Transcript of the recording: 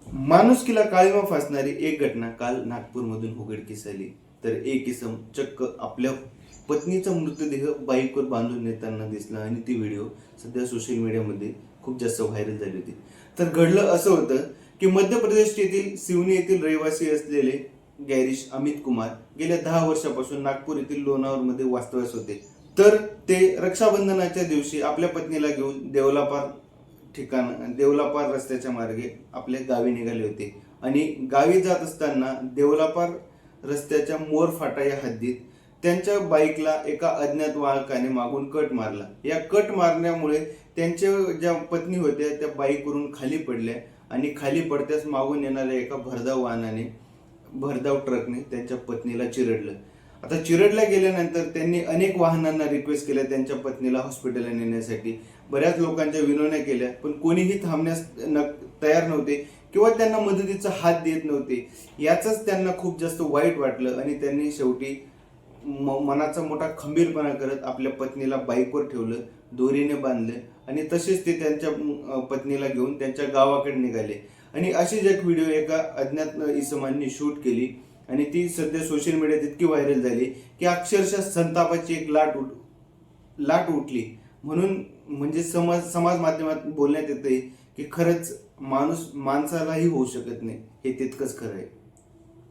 माणुसकीला काळीमा फासणारी एक घटना काल नागपूरमधून उघडकीस आली। तर एक इसम चक्क आपल्या पत्नीचा मृतदेह बाईकवर बांधून नेताना दिसला आणि ती व्हिडिओ सध्या सोशल मीडियामध्ये खूप जास्त व्हायरल झाली होती। तर घडलं असं होतं की मध्य प्रदेश येथील सिवनी येथील रहिवासी असलेले गॅरिश अमित कुमार गेल्या 10 वर्षापासून नागपूर येथील लोणावळमध्ये वास्तव्यास होते। तर ते रक्षाबंधनाच्या दिवशी आपल्या पत्नीला घेऊन देवलापार रस्त्याच्या मार्गे आपल्या गावी निघाले होते आणि गावी जात असताना देवलापार रस्त्याच्या मोरफाटा या हद्दीत त्यांच्या बाईकला एका अज्ञात वाहकाने मागून कट मारला। या कट मारण्यामुळे त्यांच्या ज्या पत्नी होत्या त्या बाईकवरून खाली पडल्या आणि खाली पडत्याच मागून येणाऱ्या एका भरधाव ट्रकने त्यांच्या पत्नीला चिरडलं। आता चिरडल्या गेल्यानंतर त्यांनी अनेक वाहनांना रिक्वेस्ट केल्या त्यांच्या पत्नीला हॉस्पिटलला नेण्यासाठी, बऱ्याच लोकांच्या विनवण्या केल्या, पण कोणीही थांबण्यास तयार नव्हते किंवा त्यांना मदतीचा हात देत नव्हते। याचंच त्यांना खूप जास्त वाईट वाटलं आणि त्यांनी शेवटी मनाचा मोठा खंबीरपणा करत आपल्या पत्नीला बाईकवर ठेवलं, दोरीने बांधले आणि तसेच ते त्यांच्या पत्नीला घेऊन त्यांच्या गावाकडे निघाले। आणि अशीच एक व्हिडिओ एका अज्ञात इसमांनी शूट केली आणि ती सध्या सोशल मीडियात इतकी व्हायरल झाली की अक्षरशः संतापाची एक लाट उठली। म्हणून म्हणजे समाज माध्यमात बोलण्यात येते की खरंच माणूस माणसालाही होऊ शकत नाही, हे तितकंच खरं आहे।